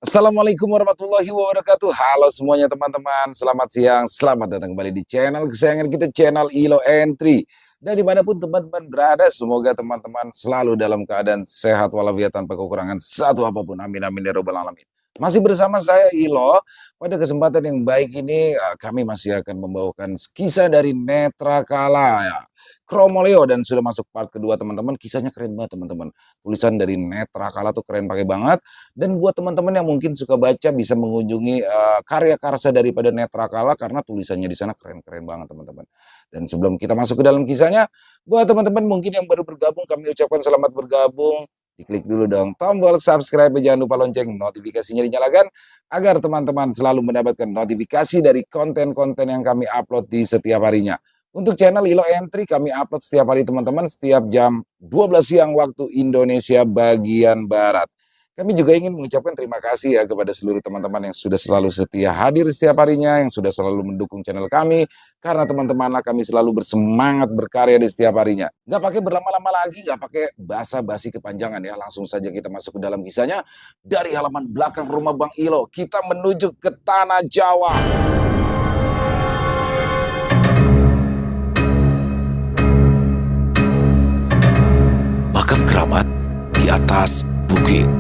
Assalamualaikum warahmatullahi wabarakatuh. Halo semuanya teman-teman, selamat siang, selamat datang kembali di channel kesayangan kita, channel Ilo Entry. Dan dimanapun teman-teman berada, semoga teman-teman selalu dalam keadaan sehat walafiat tanpa kekurangan satu apapun. Amin amin ya robbal alamin. Masih bersama saya Ilo. Pada kesempatan yang baik ini, kami masih akan membawakan kisah dari Netra Kala ya. Kromolio, dan sudah masuk part kedua teman-teman. Kisahnya keren banget teman-teman. Tulisan dari Netra Kala tuh keren pakai banget. Dan buat teman-teman yang mungkin suka baca bisa mengunjungi, karya karsa daripada Netra Kala karena tulisannya di sana keren-keren banget teman-teman. Dan sebelum kita masuk ke dalam kisahnya, buat teman-teman mungkin yang baru bergabung kami ucapkan selamat bergabung. Diklik dulu dong tombol subscribe, jangan lupa lonceng notifikasinya dinyalakan agar teman-teman selalu mendapatkan notifikasi dari konten-konten yang kami upload di setiap harinya. Untuk channel Ilo Entry kami upload setiap hari teman-teman, setiap jam 12 siang waktu Indonesia bagian Barat. Kami juga ingin mengucapkan terima kasih ya kepada seluruh teman-teman yang sudah selalu setia hadir setiap harinya, yang sudah selalu mendukung channel kami, karena teman-temanlah kami selalu bersemangat berkarya di setiap harinya. Nggak pakai berlama-lama lagi, nggak pakai basa-basi kepanjangan ya, langsung saja kita masuk ke dalam kisahnya. Dari halaman belakang rumah Bang Ilo, kita menuju ke Tanah Jawa. Makam keramat di atas bukit.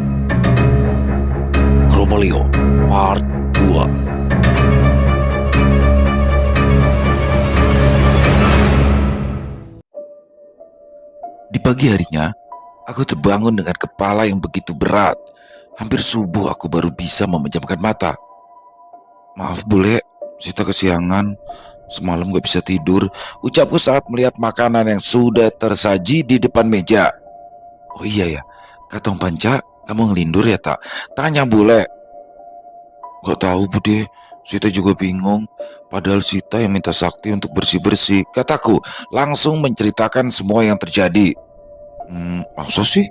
Kromolio Part 2. Di pagi harinya, aku terbangun dengan kepala yang begitu berat. Hampir subuh aku baru bisa memejamkan mata. Maaf bule, Sita kesiangan. Semalam gak bisa tidur, ucapku saat melihat makanan yang sudah tersaji di depan meja. Oh iya ya, Katong Panca, kamu ngelindur ya tak? Tanya bule. Gak tahu bude, Sita juga bingung. Padahal Sita yang minta sakti untuk bersih-bersih, kataku, langsung menceritakan semua yang terjadi. Masa sih?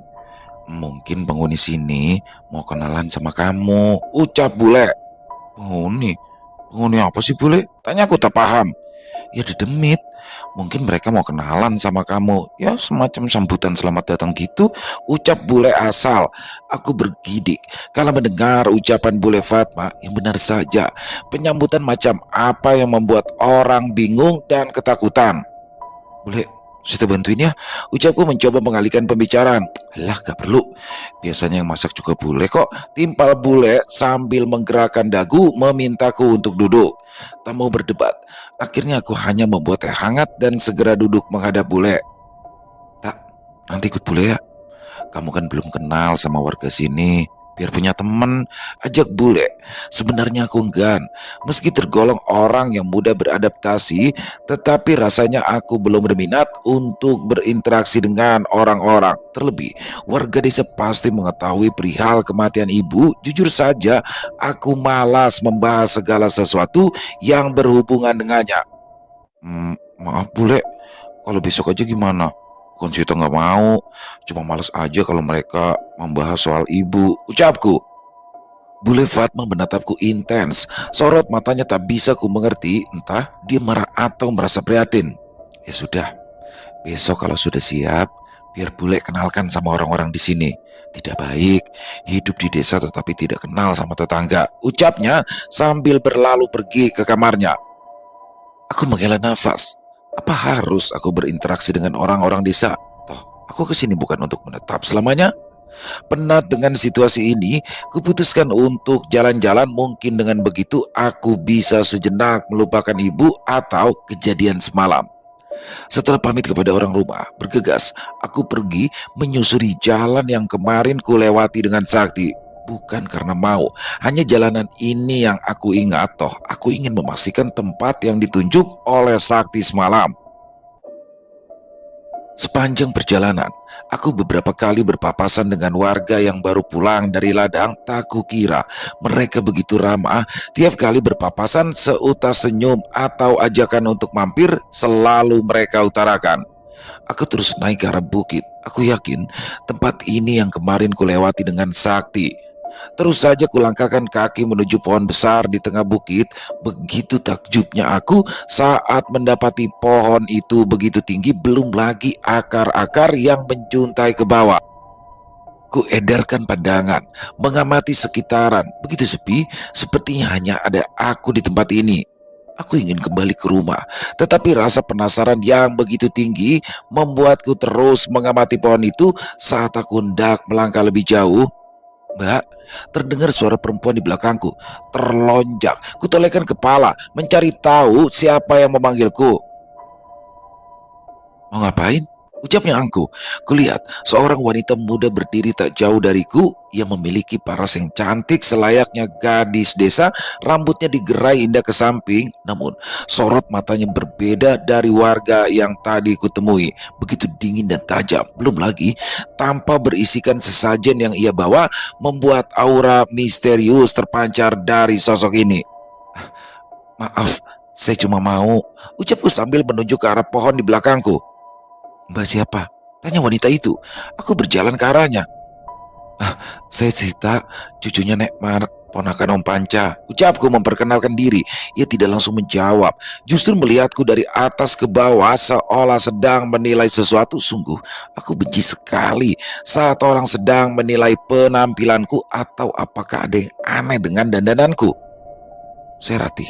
Mungkin penghuni sini mau kenalan sama kamu, ucap bule. Penghuni? Penghuni apa sih bule? Tanya aku tak paham. Ya dedemit, mungkin mereka mau kenalan sama kamu. Ya semacam sambutan selamat datang gitu, ucap bule asal. Aku bergidik kalau mendengar ucapan bule Fatma yang benar saja. Penyambutan macam apa yang membuat orang bingung dan ketakutan. Bule, Sita bantuin ya, ucapku mencoba mengalihkan pembicaraan. Lah gak perlu, biasanya yang masak juga bule kok, timpal bule sambil menggerakkan dagu memintaku untuk duduk. Tak mau berdebat, akhirnya aku hanya membuat teh hangat dan segera duduk menghadap bule. Tak, nanti ikut bule ya, kamu kan belum kenal sama warga sini. Biar punya temen, ajak bule. Sebenarnya aku enggan. Meski tergolong orang yang mudah beradaptasi, tetapi rasanya aku belum berminat untuk berinteraksi dengan orang-orang. Terlebih, warga desa pasti mengetahui perihal kematian ibu. Jujur saja, aku malas membahas segala sesuatu yang berhubungan dengannya. Maaf bule, kalau besok aja gimana? Bukan Sita nggak mau, cuma males aja kalau mereka membahas soal ibu, ucapku. Bule Fatma menatapku intens, sorot matanya tak bisa ku mengerti, entah dia marah atau merasa prihatin. Ya sudah, besok kalau sudah siap, biar bule kenalkan sama orang-orang di sini. Tidak baik hidup di desa tetapi tidak kenal sama tetangga, ucapnya sambil berlalu pergi ke kamarnya. Aku menghela nafas. Apa harus aku berinteraksi dengan orang-orang desa? Toh, aku kesini bukan untuk menetap selamanya. Penat dengan situasi ini, kuputuskan untuk jalan-jalan. Mungkin dengan begitu aku bisa sejenak melupakan ibu atau kejadian semalam. Setelah pamit kepada orang rumah, bergegas, aku pergi menyusuri jalan yang kemarin ku lewati dengan sakti. Bukan karena mau, hanya jalanan ini yang aku ingat. Toh aku ingin memastikan tempat yang ditunjuk oleh sakti semalam. Sepanjang perjalanan, aku beberapa kali berpapasan dengan warga yang baru pulang dari ladang. Tak kukira mereka begitu ramah. Tiap kali berpapasan, seutas senyum atau ajakan untuk mampir selalu mereka utarakan. Aku terus naik ke arah bukit. Aku yakin tempat ini yang kemarin kulewati dengan sakti. Terus saja kulangkahkan kaki menuju pohon besar di tengah bukit. Begitu takjubnya aku saat mendapati pohon itu begitu tinggi, belum lagi akar-akar yang menjuntai ke bawah. Ku edarkan pandangan, mengamati sekitaran. Begitu sepi, sepertinya hanya ada aku di tempat ini. Aku ingin kembali ke rumah, tetapi rasa penasaran yang begitu tinggi membuatku terus mengamati pohon itu saat aku hendak melangkah lebih jauh. Mbak, terdengar suara perempuan di belakangku. Terlonjak, kutolehkan kepala, mencari tahu siapa yang memanggilku. Mau ngapain? Ucapnya angku. Kulihat seorang wanita muda berdiri tak jauh dariku. Ia memiliki paras yang cantik selayaknya gadis desa. Rambutnya digerai indah ke samping. Namun sorot matanya berbeda dari warga yang tadi kutemui. Begitu dingin dan tajam. Belum lagi tanpa berisikan sesajen yang ia bawa membuat aura misterius terpancar dari sosok ini. Maaf, saya cuma mau, ucapku sambil menunjuk ke arah pohon di belakangku. Mbak siapa? Tanya wanita itu. Aku berjalan ke arahnya. Saya Sita, cucunya Nek Mar, ponakan Om Panca. Ucapku memperkenalkan diri. Ia tidak langsung menjawab. Justru melihatku dari atas ke bawah seolah sedang menilai sesuatu. Sungguh, aku benci sekali saat orang sedang menilai penampilanku atau apakah ada yang aneh dengan dandananku. Saya Ratih.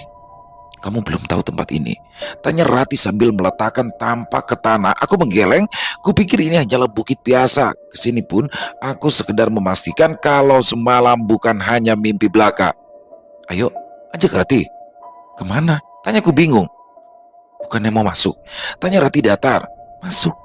Kamu belum tahu tempat ini? Tanya Rati sambil meletakkan tampak ke tanah. Aku menggeleng, kupikir ini hanyalah bukit biasa. Kesini pun aku sekedar memastikan kalau semalam bukan hanya mimpi belaka. Ayo, ajak Rati. Kemana? Tanyaku bingung. Bukannya mau masuk? Tanya Rati datar. Masuk?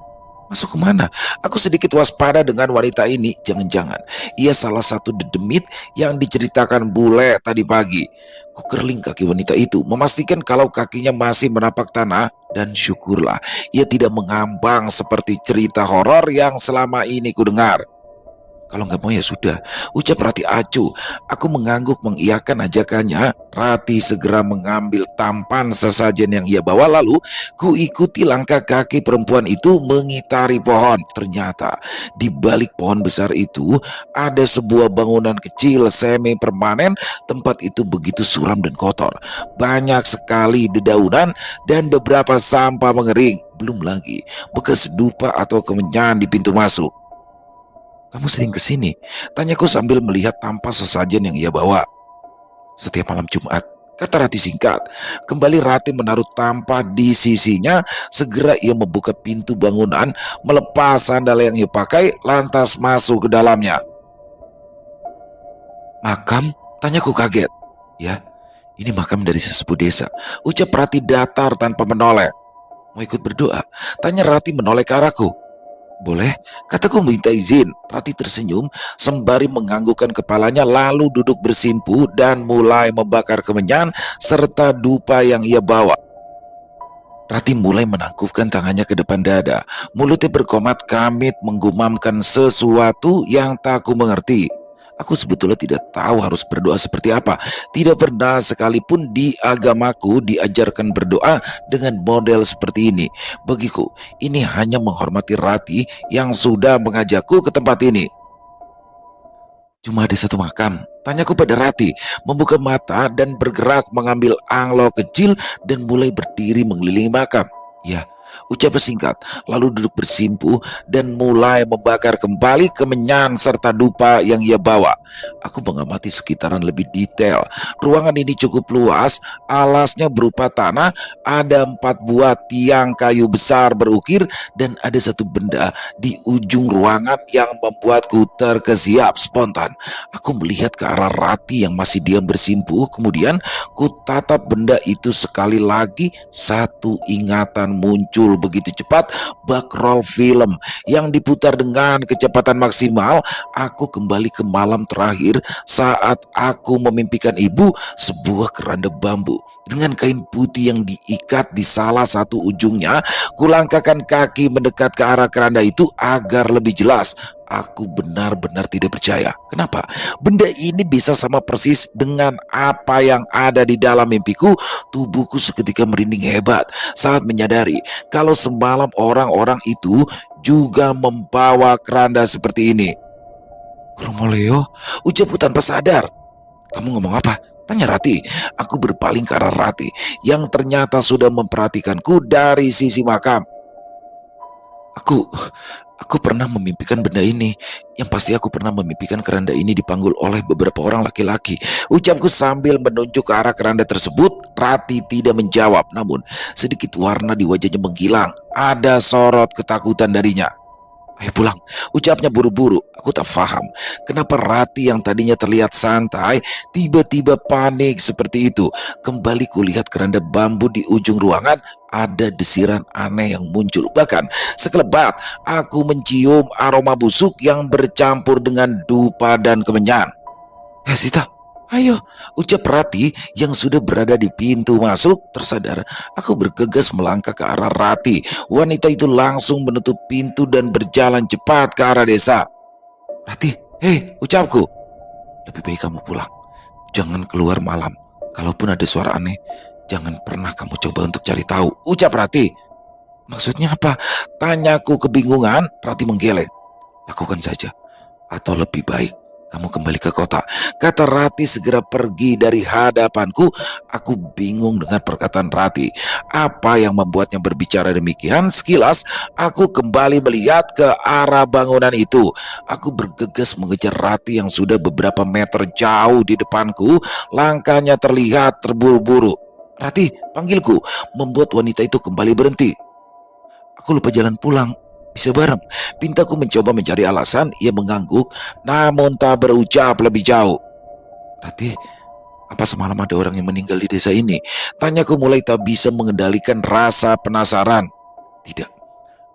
Masuk kemana? Aku sedikit waspada dengan wanita ini. Jangan-jangan ia salah satu dedemit yang diceritakan bule tadi pagi. Ku kerling kaki wanita itu, memastikan kalau kakinya masih menapak tanah. Dan syukurlah ia tidak mengambang seperti cerita horor yang selama ini ku dengar. Kalau nggak mau ya sudah, ucap Rati acuh. Aku mengangguk mengiyakan ajakannya. Rati segera mengambil tampan sesajen yang ia bawa, lalu ku ikuti langkah kaki perempuan itu mengitari pohon. Ternyata di balik pohon besar itu ada sebuah bangunan kecil semi permanen. Tempat itu begitu suram dan kotor. Banyak sekali dedaunan dan beberapa sampah mengering. Belum lagi bekas dupa atau kemenyan di pintu masuk. Kamu sering kesini? Tanyaku sambil melihat tampah sesajen yang ia bawa. Setiap malam Jumat, kata Rati singkat. Kembali Rati menaruh tampah di sisinya. Segera ia membuka pintu bangunan, melepas sandal yang ia pakai, lantas masuk ke dalamnya. Makam? Tanyaku kaget. Ya, ini makam dari sesepuh desa, ucap Rati datar tanpa menoleh. Mau ikut berdoa? Tanya Rati menoleh ke arahku. Boleh, kataku minta izin. Rati tersenyum sembari menganggukkan kepalanya lalu duduk bersimpu dan mulai membakar kemenyan serta dupa yang ia bawa. Rati mulai menangkupkan tangannya ke depan dada. Mulutnya berkomat kamit menggumamkan sesuatu yang tak ku mengerti. Aku sebetulnya tidak tahu harus berdoa seperti apa. Tidak pernah sekalipun di agamaku diajarkan berdoa dengan model seperti ini. Bagiku, ini hanya menghormati Rati yang sudah mengajakku ke tempat ini. Cuma ada satu makam. Tanyaku pada Rati, membuka mata dan bergerak mengambil anglo kecil dan mulai berdiri mengelilingi makam. Ya, ucap singkat, lalu duduk bersimpu dan mulai membakar kembali kemenyan serta dupa yang ia bawa. Aku mengamati sekitaran lebih detail. Ruangan ini cukup luas, alasnya berupa tanah, ada 4 buah tiang kayu besar berukir, dan ada satu benda di ujung ruangan yang membuatku terkesiap spontan. Aku melihat ke arah Rati yang masih diam bersimpu, kemudian ku tatap benda itu sekali lagi. Satu ingatan muncul begitu cepat, bak roll film yang diputar dengan kecepatan maksimal. Aku kembali ke malam terakhir saat aku memimpikan ibu sebuah keranda bambu dengan kain putih yang diikat di salah satu ujungnya. Kulangkahkan kaki mendekat ke arah keranda itu agar lebih jelas. Aku benar-benar tidak percaya. Kenapa? Benda ini bisa sama persis dengan apa yang ada di dalam mimpiku. Tubuhku seketika merinding hebat saat menyadari kalau semalam orang-orang itu juga membawa keranda seperti ini. Romoleo, ucapku tanpa sadar. Kamu ngomong apa? Tanya Rati. Aku berpaling ke arah Rati yang ternyata sudah memperhatikanku dari sisi makam. Aku aku pernah memimpikan benda ini. Yang pasti aku pernah memimpikan keranda ini dipanggul oleh beberapa orang laki-laki. Ucapku sambil menunjuk ke arah keranda tersebut. Rati tidak menjawab, namun sedikit warna di wajahnya menghilang. Ada sorot ketakutan darinya. Ayo pulang, ucapnya buru-buru. Aku tak paham kenapa Rati yang tadinya terlihat santai tiba-tiba panik seperti itu. Kembali kulihat keranda bambu di ujung ruangan, ada desiran aneh yang muncul. Bahkan sekelebat aku mencium aroma busuk yang bercampur dengan dupa dan kemenyan. Sita, ayo, ucap Rati yang sudah berada di pintu masuk. Tersadar, aku bergegas melangkah ke arah Rati. Wanita itu langsung menutup pintu dan berjalan cepat ke arah desa. Rati, hei, ucapku. Lebih baik kamu pulang. Jangan keluar malam. Kalaupun ada suara aneh, jangan pernah kamu coba untuk cari tahu, ucap Rati. Maksudnya apa? Tanyaku kebingungan. Rati menggeleng. Lakukan saja. Atau lebih baik kamu kembali ke kota, kata Rati segera pergi dari hadapanku. Aku bingung dengan perkataan Rati. Apa yang membuatnya berbicara demikian? Sekilas aku kembali melihat ke arah bangunan itu. Aku bergegas mengejar Rati yang sudah beberapa meter jauh di depanku. Langkahnya terlihat terburu-buru. Rati, panggilku, membuat wanita itu kembali berhenti. Aku lupa jalan pulang. Bisa bareng? Pintaku mencoba mencari alasan. Ia mengangguk, namun tak berucap lebih jauh. Rati, apa semalam ada orang yang meninggal di desa ini? Tanyaku mulai tak bisa mengendalikan rasa penasaran. Tidak,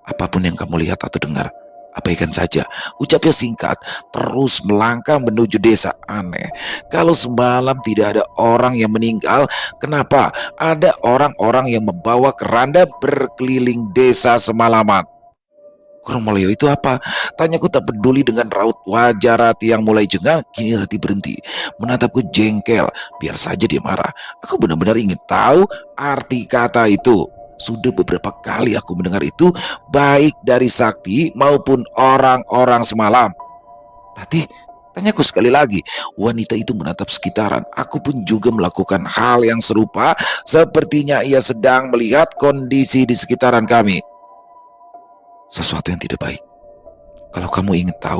apapun yang kamu lihat atau dengar, abaikan saja, ucapnya singkat. Terus melangkah menuju desa. Aneh, kalau semalam tidak ada orang yang meninggal, kenapa ada orang-orang yang membawa keranda berkeliling desa semalaman? Kurang Maleo itu apa? Tanyaku tak peduli dengan raut wajah Rati yang mulai jengah. Kini Rati berhenti, menatapku jengkel. Biar saja dia marah. Aku benar-benar ingin tahu arti kata itu. Sudah beberapa kali aku mendengar itu, baik dari Sakti maupun orang-orang semalam. Rati, tanyaku sekali lagi. Wanita itu menatap sekitaran. Aku pun juga melakukan hal yang serupa. Sepertinya ia sedang melihat kondisi di sekitaran kami. Sesuatu yang tidak baik. Kalau kamu ingin tahu,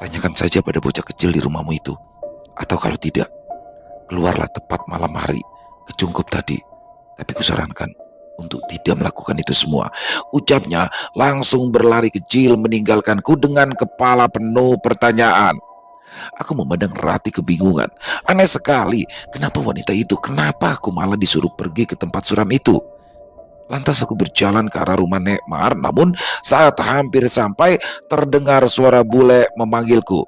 tanyakan saja pada bocah kecil di rumahmu itu. Atau kalau tidak, keluarlah tepat malam hari ke Cungkup tadi. Tapi kusarankan untuk tidak melakukan itu semua. Ucapnya langsung berlari kecil meninggalkanku dengan kepala penuh pertanyaan. Aku memandang Rati kebingungan. Aneh sekali, kenapa wanita itu, kenapa aku malah disuruh pergi ke tempat suram itu? Lantas aku berjalan ke arah rumah Nek Mar, namun saat hampir sampai terdengar suara bule memanggilku.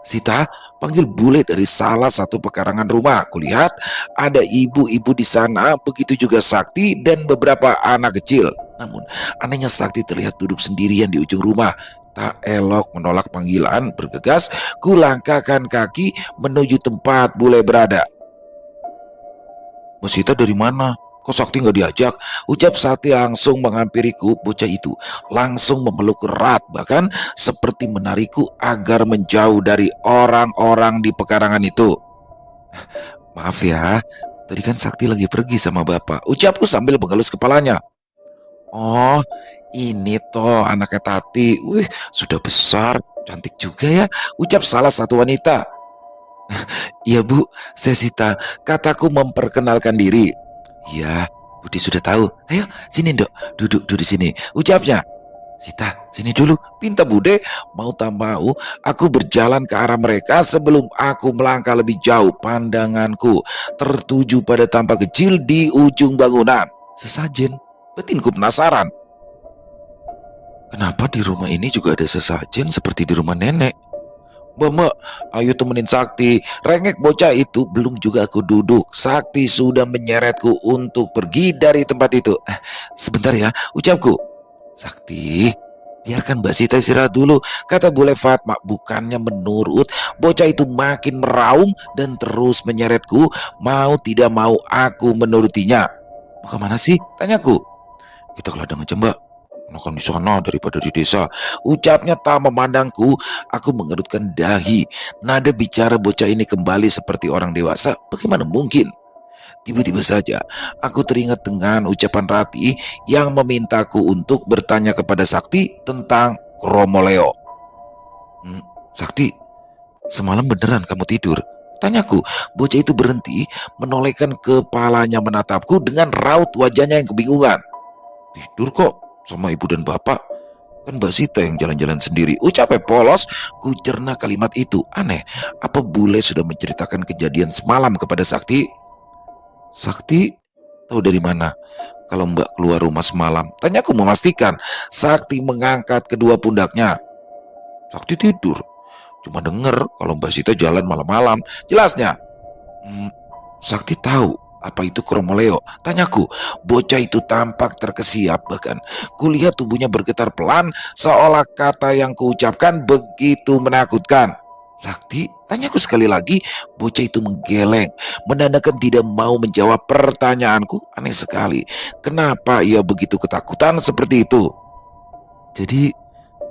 Sita, panggil bule dari salah satu pekarangan rumah. Kulihat ada ibu-ibu di sana, begitu juga Sakti dan beberapa anak kecil. Namun anehnya Sakti terlihat duduk sendirian di ujung rumah. Tak elok menolak panggilan, bergegas kulangkahkan kaki menuju tempat bule berada. Mas Sita dari mana? Kok Sakti nggak diajak? Ucap Sakti langsung menghampiriku. Bocah itu langsung memeluk erat, bahkan seperti menarikku agar menjauh dari orang-orang di pekarangan itu. Maaf ya, tadi kan Sakti lagi pergi sama bapak, ucapku sambil mengelus kepalanya. Oh, ini toh anaknya Tati. Wih, sudah besar, cantik juga ya, ucap salah satu wanita. Iya bu, saya Sita, kataku memperkenalkan diri. Iya, Budi sudah tahu. Ayo, sini dok, duduk sini, ucapnya. Sita, sini dulu, pinta Bude. Mau tak mau, aku berjalan ke arah mereka. Sebelum aku melangkah lebih jauh, pandanganku tertuju pada tampak kecil di ujung bangunan. Sesajen, batinku penasaran. Kenapa di rumah ini juga ada sesajen seperti di rumah nenek? Mbak, ayo temenin Sakti. Rengek bocah itu. Belum juga aku duduk, Sakti sudah menyeretku untuk pergi dari tempat itu. Sebentar ya, ucapku. Sakti, biarkan Mbak Sita istirahat dulu, kata Bule Fatma. Bukannya menurut, bocah itu makin meraung dan terus menyeretku. Mau tidak mau aku menurutinya. Mau kemana sih? Tanyaku. Kita ke ladang aja Mbak, enakan di sana daripada di desa, ucapnya tak memandangku. Aku mengerutkan dahi. Nada bicara bocah ini kembali seperti orang dewasa. Bagaimana mungkin? Tiba-tiba saja aku teringat dengan ucapan Rati yang memintaku untuk bertanya kepada Sakti tentang Kromoleo. Sakti, semalam beneran kamu tidur? Tanyaku. Bocah itu berhenti, menolehkan kepalanya menatapku dengan raut wajahnya yang kebingungan. Tidur kok, sama ibu dan bapak. Kan Mbak Sita yang jalan-jalan sendiri. Ucapnya polos, ku cerna kalimat itu. Aneh, apa bule sudah menceritakan kejadian semalam kepada Sakti? Sakti tahu dari mana kalau Mbak keluar rumah semalam? Tanyaku memastikan. Sakti mengangkat kedua pundaknya. Sakti tidur. Cuma denger kalau Mbak Sita jalan malam-malam. Jelasnya. Sakti tahu apa itu Kromoleo? Tanyaku. Bocah itu tampak terkesiap, bahkan kulihat tubuhnya bergetar pelan seolah kata yang kuucapkan begitu menakutkan. Sakti? Tanyaku sekali lagi. Bocah itu menggeleng, menandakan tidak mau menjawab pertanyaanku. Aneh sekali. Kenapa ia begitu ketakutan seperti itu? Jadi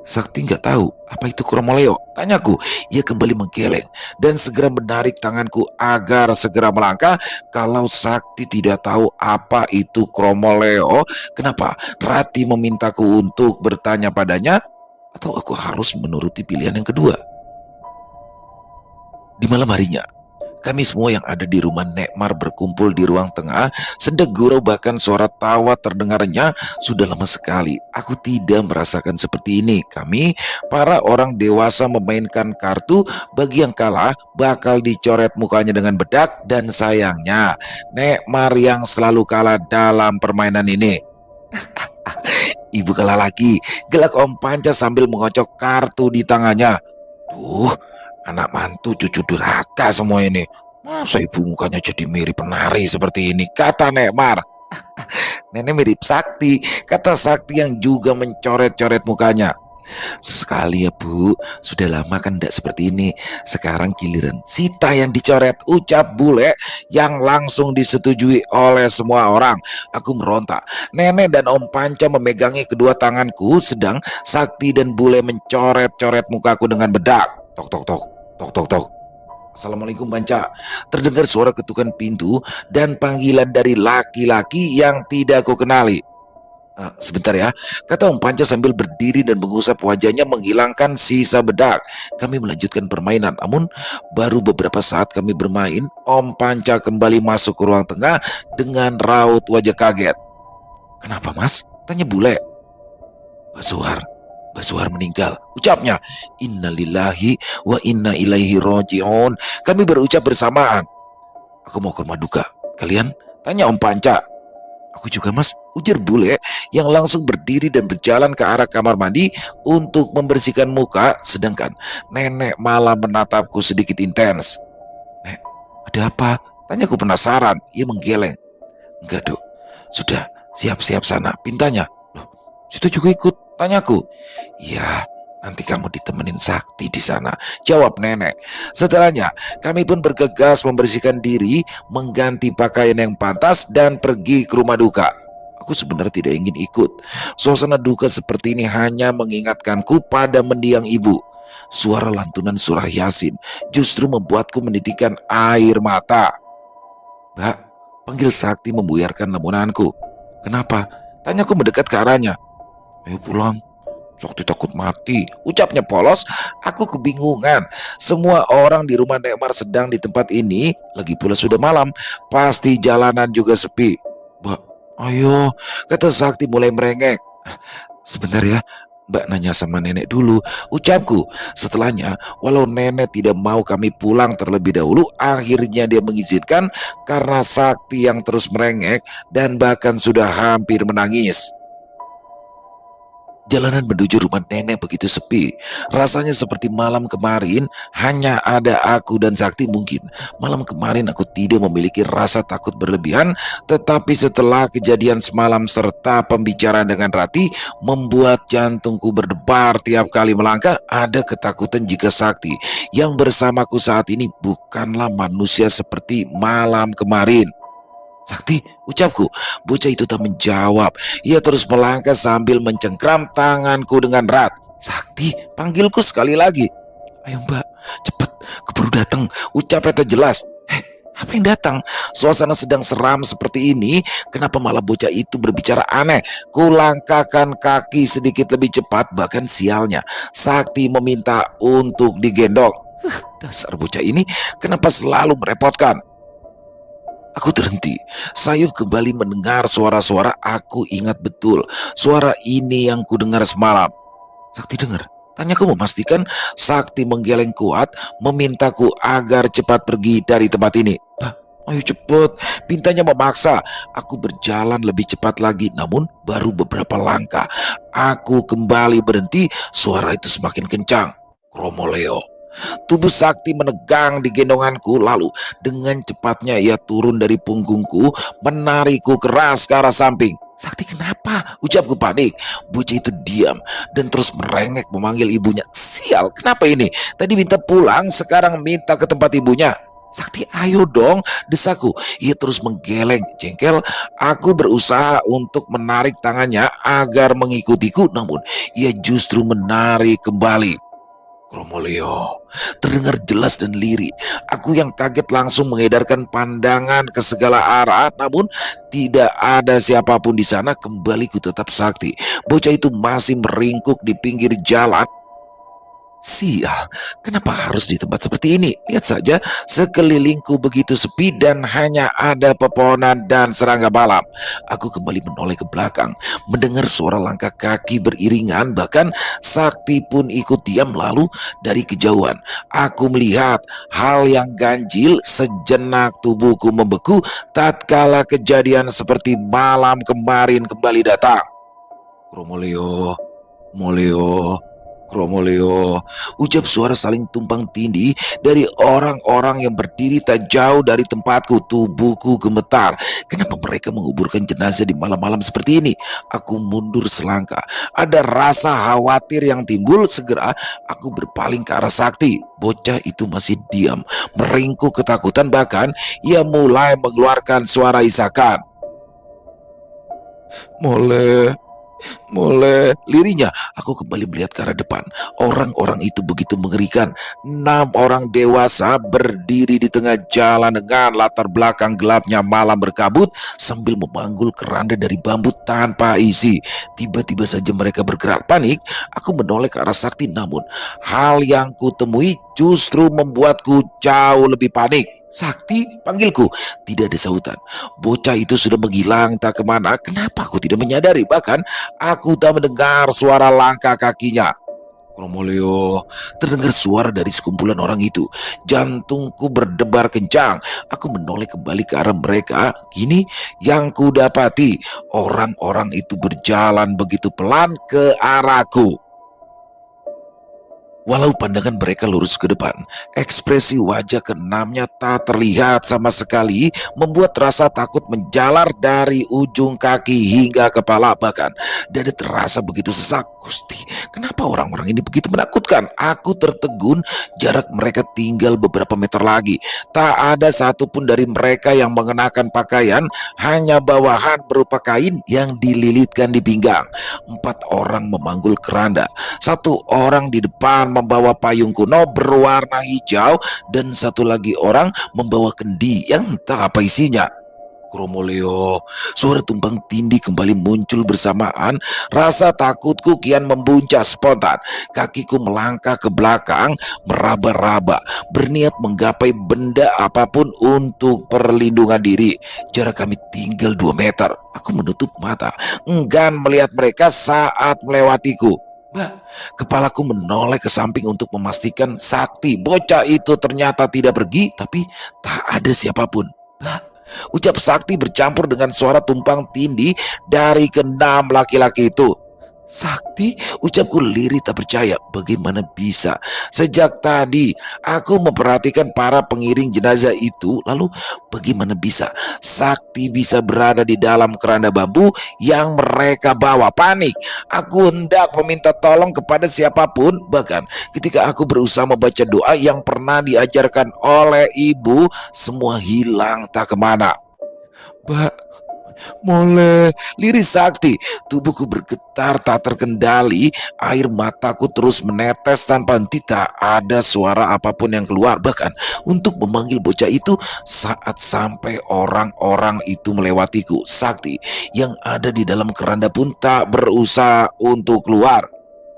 Sakti nggak tahu apa itu Kromoleo? Tanyaku. Ia kembali menggeleng dan segera menarik tanganku agar segera melangkah. Kalau Sakti tidak tahu apa itu Kromoleo, kenapa Rati memintaku untuk bertanya padanya? Atau aku harus menuruti pilihan yang kedua? Di malam harinya, kami semua yang ada di rumah Nekmar berkumpul di ruang tengah. Sendek gurau bahkan suara tawa terdengarnya. Sudah lama sekali aku tidak merasakan seperti ini. Kami para orang dewasa memainkan kartu. Bagi yang kalah bakal dicoret mukanya dengan bedak. Dan sayangnya Nekmar yang selalu kalah dalam permainan ini. Ibu kalah lagi, gelak Om Panca sambil mengocok kartu di tangannya. Tuh, anak mantu cucu durhaka semua ini. Masa ibu mukanya jadi mirip penari seperti ini, kata Nekmar. Nenek mirip Sakti, kata Sakti yang juga mencoret-coret mukanya. Sekali ya Bu, sudah lama kan tidak seperti ini. Sekarang giliran Sita yang dicoret, ucap bule yang langsung disetujui oleh semua orang. Aku meronta. Nenek dan Om Panca memegangi kedua tanganku, sedang Sakti dan bule mencoret-coret mukaku dengan bedak. Tok tok tok, tok tok tok. Assalamualaikum Panca. Terdengar suara ketukan pintu dan panggilan dari laki-laki yang tidak aku kenali. Sebentar ya, kata Om Panca sambil berdiri dan mengusap wajahnya menghilangkan sisa bedak. Kami melanjutkan permainan, namun baru beberapa saat kami bermain, Om Panca kembali masuk ke ruang tengah dengan raut wajah kaget. Kenapa Mas? Tanya bule. Mbak Suhar meninggal, ucapnya. Innalillahi wa inna ilaihi roji'un. Kami berucap bersamaan. Aku mau ke rumah duka. Kalian? Tanya Om Panca. Aku juga Mas, ujar bule yang langsung berdiri dan berjalan ke arah kamar mandi untuk membersihkan muka, sedangkan nenek malah menatapku sedikit intens. Nek, ada apa? Tanyaku penasaran. Ia menggeleng. Enggak Dok, sudah siap-siap sana, pintanya. Loh, situ juga ikut? Tanyaku. Iya, nanti kamu ditemenin Sakti di sana, jawab nenek. Setelahnya, kami pun bergegas membersihkan diri, mengganti pakaian yang pantas, dan pergi ke rumah duka. Aku sebenarnya tidak ingin ikut. Suasana duka seperti ini hanya mengingatkanku pada mendiang ibu. Suara lantunan surah Yasin justru membuatku menitikkan air mata. Mbak, panggil Sakti membuyarkan lamunanku. Kenapa? Tanyaku mendekat ke arahnya. Ayo pulang, Sakti takut mati, ucapnya polos. Aku kebingungan. Semua orang di rumah Nekmar sedang di tempat ini. Lagi pula sudah malam, pasti jalanan juga sepi. Mbak, ayo, kata Sakti mulai merengek. Sebentar ya, Mbak nanya sama nenek dulu, ucapku. Setelahnya, walau nenek tidak mau kami pulang terlebih dahulu, akhirnya dia mengizinkan karena Sakti yang terus merengek dan bahkan sudah hampir menangis. Jalanan menuju rumah nenek begitu sepi. Rasanya seperti malam kemarin hanya ada aku dan Sakti. Mungkin malam kemarin aku tidak memiliki rasa takut berlebihan, tetapi setelah kejadian semalam serta pembicaraan dengan Rati membuat jantungku berdebar tiap kali melangkah. Ada ketakutan jika Sakti yang bersamaku saat ini bukanlah manusia seperti malam kemarin. Sakti, ucapku. Bocah itu tak menjawab. Ia terus melangkah sambil mencengkram tanganku dengan erat. Sakti, panggilku sekali lagi. Ayo Mbak, cepat, keburu datang, ucapnya tak jelas. Apa yang datang? Suasana sedang seram seperti ini, kenapa malah bocah itu berbicara aneh? Kulangkahkan kaki sedikit lebih cepat, bahkan sialnya, Sakti meminta untuk digendong. Dasar bocah ini, kenapa selalu merepotkan? Aku terhenti. Sayup kembali mendengar suara-suara. Aku ingat betul, suara ini yang kudengar semalam. Sakti dengar. Tanyaku memastikan Sakti menggeleng kuat, memintaku agar cepat pergi dari tempat ini. Bah, ayo cepet, pintanya memaksa. Aku berjalan lebih cepat lagi, namun baru beberapa langkah. Aku kembali berhenti, suara itu semakin kencang. Kromoleo. Tubuh Sakti menegang di gendonganku, lalu dengan cepatnya ia turun dari punggungku, menarikku keras ke arah samping. Sakti, kenapa? Ucapku panik. Bocah itu diam dan terus merengek memanggil ibunya. Sial, kenapa ini? Tadi minta pulang, sekarang minta ke tempat ibunya. Sakti, ayo dong, desaku. Ia terus menggeleng. Jengkel, aku berusaha untuk menarik tangannya agar mengikutiku, namun ia justru menarik kembali. Kromolio terdengar jelas dan lirih. Aku yang kaget langsung mengedarkan pandangan ke segala arah, namun tidak ada siapapun di sana. Kembali ku tetap Sakti. Bocah itu masih meringkuk di pinggir jalan. Sial, kenapa harus di tempat seperti ini? Lihat saja, sekelilingku begitu sepi dan hanya ada pepohonan dan serangga malam. Aku kembali menoleh ke belakang, mendengar suara langkah kaki beriringan, bahkan Sakti pun ikut diam. Lalu dari kejauhan, aku melihat hal yang ganjil. Sejenak tubuhku membeku tatkala kejadian seperti malam kemarin kembali datang. Kromolio, Moleo, Kromolio, ucap suara saling tumpang tindih dari orang-orang yang berdiri tak jauh dari tempatku. Tubuhku gemetar. Kenapa mereka menguburkan jenazah di malam-malam seperti ini? Aku mundur selangkah. Ada rasa khawatir yang timbul. Segera aku berpaling ke arah Sakti. Bocah itu masih diam, meringkuk ketakutan, bahkan ia mulai mengeluarkan suara isakan. Mole, lirinya. Aku kembali melihat ke arah depan. Orang-orang itu begitu mengerikan. 6 orang dewasa berdiri di tengah jalan dengan latar belakang gelapnya malam berkabut sambil memanggul keranda dari bambu tanpa isi. Tiba-tiba saja mereka bergerak panik. Aku menoleh ke arah Sakti, namun hal yang kutemui justru membuatku jauh lebih panik. Sakti, panggilku. Tidak ada sahutan. Bocah itu sudah menghilang tak kemana. Kenapa aku tidak menyadari? Bahkan aku tak mendengar suara langkah kakinya. Kromolio, terdengar suara dari sekumpulan orang itu. Jantungku berdebar kencang. Aku menoleh kembali ke arah mereka. Kini yang kudapati, orang-orang itu berjalan begitu pelan ke arahku. Walau pandangan mereka lurus ke depan, ekspresi wajah keenamnya tak terlihat sama sekali, membuat rasa takut menjalar dari ujung kaki hingga kepala. Bahkan dada terasa begitu sesak. Gusti, kenapa orang-orang ini begitu menakutkan? Aku tertegun, jarak mereka tinggal beberapa meter lagi. Tak ada satupun dari mereka yang mengenakan pakaian, hanya bawahan berupa kain yang dililitkan di pinggang. 4 orang memanggul keranda. 1 orang di depan membawa payung kuno berwarna hijau dan 1 lagi orang membawa kendi yang entah apa isinya. Kromolio, suara tumpang tindih kembali muncul bersamaan. Rasa takutku kian membuncah spontan. Kakiku melangkah ke belakang, meraba-raba, berniat menggapai benda apapun untuk perlindungan diri. Jarak kami tinggal 2 meter. Aku menutup mata, enggan melihat mereka saat melewatiku. Mbak, kepalaku menoleh ke samping untuk memastikan Sakti, bocah itu ternyata tidak pergi, tapi tak ada siapapun. Mbak, ucap Sakti bercampur dengan suara tumpang tindih dari ke-6 laki-laki itu. Sakti, ucapku lirih tak percaya. Bagaimana bisa? Sejak tadi aku memperhatikan para pengiring jenazah itu. Lalu bagaimana bisa Sakti bisa berada di dalam keranda bambu yang mereka bawa? Panik. Aku hendak meminta tolong kepada siapapun. Bahkan ketika aku berusaha membaca doa yang pernah diajarkan oleh ibu, semua hilang tak kemana. Mbak, Moleh, liris sakti. Tubuhku bergetar tak terkendali. Air mataku terus menetes tanpa henti. Tak ada suara apapun yang keluar. Bahkan untuk memanggil bocah itu saat sampai orang-orang itu melewatiku. Sakti yang ada di dalam keranda pun tak berusaha untuk keluar.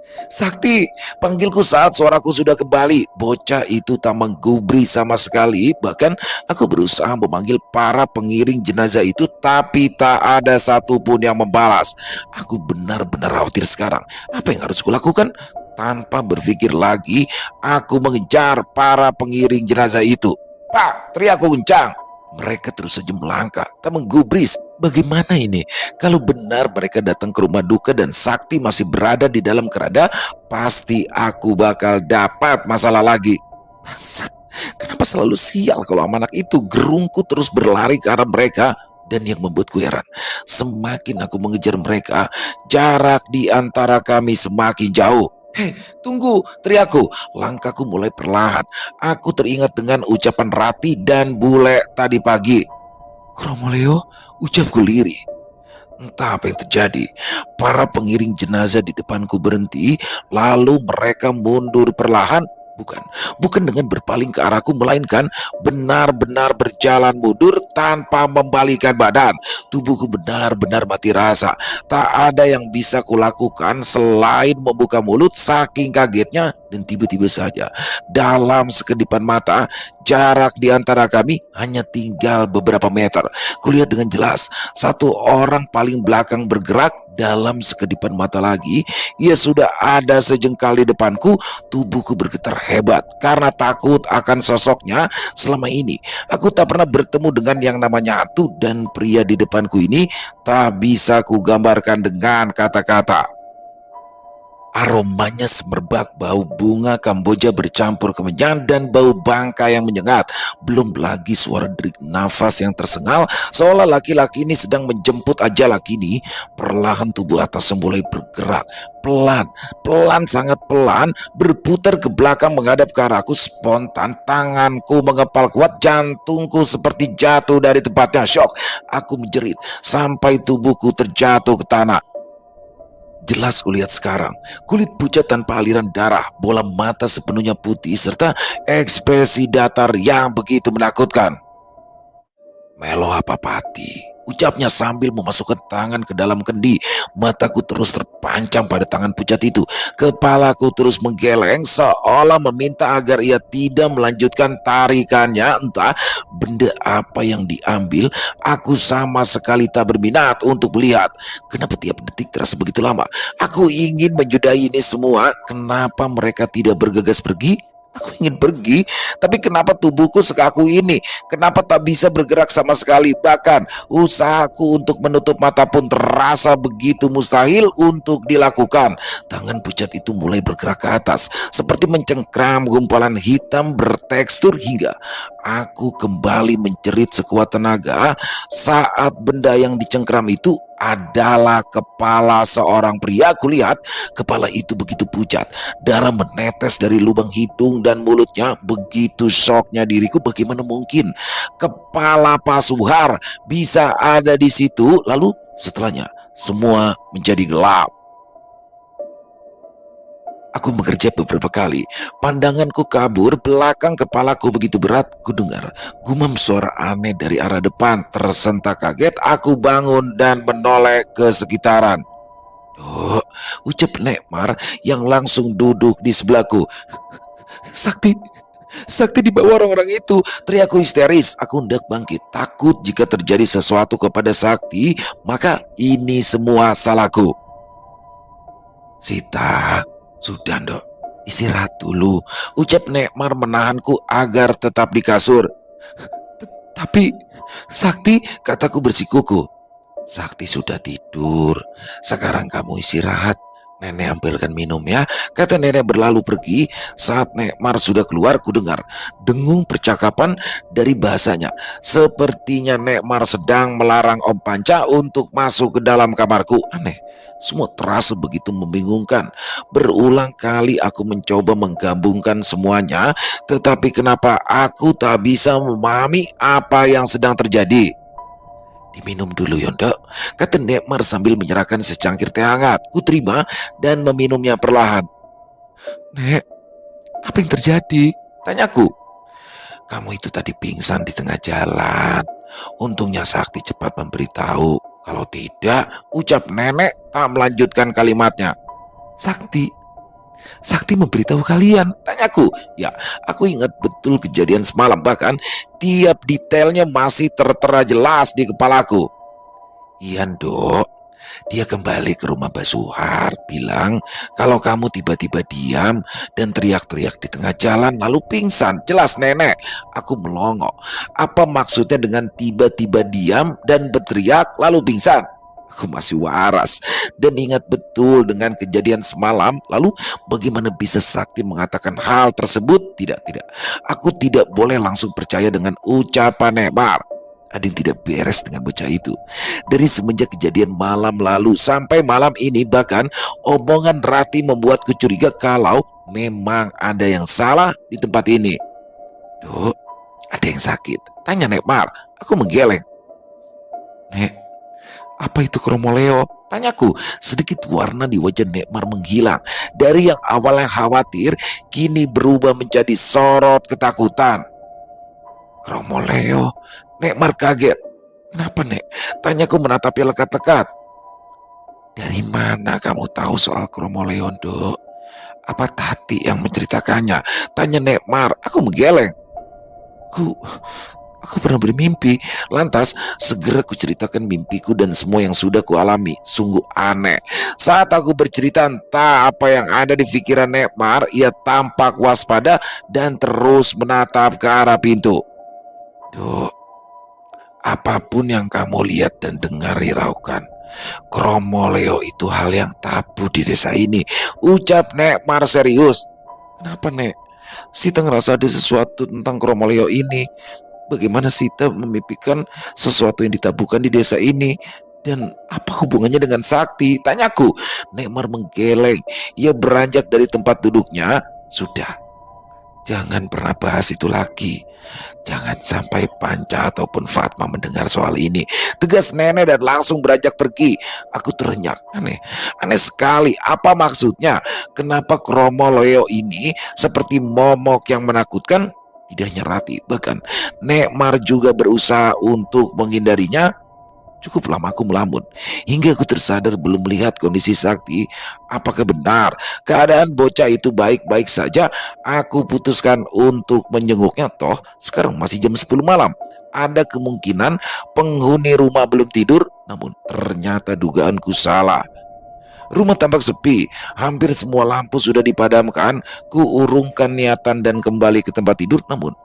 Sakti, panggilku saat suaraku sudah kembali. Bocah itu tak menggubri sama sekali. Bahkan aku berusaha memanggil para pengiring jenazah itu, tapi tak ada satupun yang membalas. Aku benar-benar khawatir sekarang. Apa yang harus kulakukan? Tanpa berpikir lagi, aku mengejar para pengiring jenazah itu. Pak, teriakku kencang. Mereka terus saja melangkah, tak menggubris. Bagaimana ini? Kalau benar mereka datang ke rumah duka dan Sakti masih berada di dalam keranda, pasti aku bakal dapat masalah lagi. Bangsat, kenapa selalu sial kalau sama anak itu? Gerungku terus berlari ke arah mereka. Dan yang membuatku heran, semakin aku mengejar mereka, jarak di antara kami semakin jauh. Hei, tunggu, teriakku. Langkahku mulai perlahan. Aku teringat dengan ucapan Rati dan Bule tadi pagi. Kromoleo, ucapku lirih. Entah apa yang terjadi. Para pengiring jenazah di depanku berhenti, lalu mereka mundur perlahan. Bukan dengan berpaling ke arahku, melainkan benar-benar berjalan mundur tanpa membalikkan badan. Tubuhku benar-benar mati rasa. Tak ada yang bisa kulakukan selain membuka mulut saking kagetnya. Dan tiba-tiba saja, dalam sekedipan mata, jarak di antara kami hanya tinggal beberapa meter. Kulihat dengan jelas, satu orang paling belakang bergerak. Dalam sekedipan mata lagi, ia sudah ada sejengkal di depanku. Tubuhku bergetar hebat karena takut akan sosoknya. Selama ini aku tak pernah bertemu dengan yang namanya hantu, dan pria di depanku ini tak bisa kugambarkan dengan kata-kata. Aromanya semerbak, bau bunga Kamboja bercampur kemenyan dan bau bangka yang menyengat. Belum lagi suara derik nafas yang tersengal, seolah laki-laki ini sedang menjemput ajal. Kini perlahan tubuh atasnya mulai bergerak. Pelan, sangat pelan, berputar ke belakang menghadap ke arahku. Spontan tanganku mengepal kuat, jantungku seperti jatuh dari tempatnya. Syok, aku menjerit sampai tubuhku terjatuh ke tanah. Jelas kulihat sekarang, kulit pucat tanpa aliran darah, bola mata sepenuhnya putih, serta ekspresi datar yang begitu menakutkan. Melo apa pati, ucapnya sambil memasukkan tangan ke dalam kendi. Mataku terus terpancang pada tangan pucat itu. Kepalaku terus menggeleng seolah meminta agar ia tidak melanjutkan tarikannya. Entah benda apa yang diambil, aku sama sekali tak berminat untuk melihat. Kenapa tiap detik terasa begitu lama? Aku ingin menyudahi ini semua. Kenapa mereka tidak bergegas pergi? Aku ingin pergi, tapi kenapa tubuhku sekaku ini? Kenapa tak bisa bergerak sama sekali? Bahkan usahaku untuk menutup mata pun terasa begitu mustahil untuk dilakukan. Tangan pucat itu mulai bergerak ke atas, seperti mencengkram gumpalan hitam bertekstur, hingga aku kembali menjerit sekuat tenaga saat benda yang dicengkram itu adalah kepala seorang pria. Kulihat kepala itu begitu pucat, darah menetes dari lubang hidung dan mulutnya. Begitu syoknya diriku, bagaimana mungkin kepala Pak Suhar bisa ada di situ? Lalu setelahnya semua menjadi gelap. Aku bekerja beberapa kali. Pandanganku kabur, belakang kepalaku begitu berat. Kudengar gumam suara aneh dari arah depan. Tersentak kaget, aku bangun dan menoleh ke sekitaran. Duh, ucap Nekmar yang langsung duduk di sebelahku. Sakti, Sakti dibawa orang-orang itu, teriakku histeris. Aku hendak bangkit, takut jika terjadi sesuatu kepada Sakti, maka ini semua salahku. Sita, sudah dok, istirahat dulu, ucap Nekmar menahanku agar tetap di kasur. Tapi Sakti, kataku bersikuku. Sakti sudah tidur, sekarang kamu istirahat. Nenek ambilkan minum ya, kata nenek berlalu pergi. Saat Nekmar sudah keluar, kudengar dengung percakapan dari bahasanya. Sepertinya Nekmar sedang melarang Om Panca untuk masuk ke dalam kamarku. Aneh, semua terasa begitu membingungkan. Berulang kali aku mencoba menggabungkan semuanya, tetapi kenapa aku tak bisa memahami apa yang sedang terjadi? Diminum dulu Yondo, kata Nekmar sambil menyerahkan secangkir teh hangat. Ku terima dan meminumnya perlahan. Nek, apa yang terjadi? Tanyaku. Kamu itu tadi pingsan di tengah jalan. Untungnya Sakti cepat memberitahu. Kalau tidak, ucap nenek tak melanjutkan kalimatnya. Sakti? Sakti memberitahu kalian? Tanyaku. Ya, aku ingat betul kejadian semalam. Bahkan tiap detailnya masih tertera jelas di kepalaku. Iya, Dok. Dia kembali ke rumah Basuhar, bilang kalau kamu tiba-tiba diam dan teriak-teriak di tengah jalan lalu pingsan. Jelas nenek. Aku melongo. Apa maksudnya dengan tiba-tiba diam dan berteriak lalu pingsan? Aku masih waras dan ingat betul dengan kejadian semalam. Lalu bagaimana bisa Sakti mengatakan hal tersebut? Tidak, tidak. Aku tidak boleh langsung percaya dengan ucapan Nekmar. Ada yang tidak beres dengan bocah itu. Dari semenjak kejadian malam lalu sampai malam ini, bahkan omongan Rati membuatku curiga kalau memang ada yang salah di tempat ini. Dok, ada yang sakit? Tanya Nekmar. Aku menggeleng. Nek, apa itu kromoleo? Tanyaku. Sedikit warna di wajah Nekmar menghilang. Dari yang awalnya khawatir, kini berubah menjadi sorot ketakutan. Kromoleo? Nekmar kaget. Kenapa, Nek? Tanyaku menatapnya lekat-lekat. Dari mana kamu tahu soal kromoleo, Dok? Apa Tati yang menceritakannya? Tanya Nekmar. Aku menggeleng. Aku pernah bermimpi. Lantas segera kuceritakan mimpiku dan semua yang sudah kualami. Sungguh aneh. Saat aku bercerita entah apa yang ada di pikiran Nekmar, ia tampak waspada dan terus menatap ke arah pintu. Dok, apapun yang kamu lihat dan dengar hiraukan, kromoleo itu hal yang tabu di desa ini. Ucap Nekmar serius. Kenapa, Nek? Sita ngerasa ada sesuatu tentang kromoleo ini. Bagaimana Sita memimpikan sesuatu yang ditabukan di desa ini? Dan apa hubungannya dengan Sakti? Tanyaku. Nekmar menggeleng. Ia beranjak dari tempat duduknya. Sudah. Jangan pernah bahas itu lagi. Jangan sampai Panca ataupun Fatma mendengar soal ini. Tegas nenek dan langsung beranjak pergi. Aku terenyak. Aneh sekali. Apa maksudnya? Kenapa kromoleo ini seperti momok yang menakutkan? Tidak hanya Rati, bahkan Nekmar juga berusaha untuk menghindarinya. Cukup lama aku melamun, hingga aku tersadar belum melihat kondisi Sakti. Apakah benar keadaan bocah itu baik-baik saja? Aku putuskan untuk menjenguknya. Toh sekarang masih jam 10 malam. Ada kemungkinan penghuni rumah belum tidur. Namun ternyata dugaanku salah. Rumah tampak sepi, hampir semua lampu sudah dipadamkan. Ku urungkan niatan dan kembali ke tempat tidur. Namun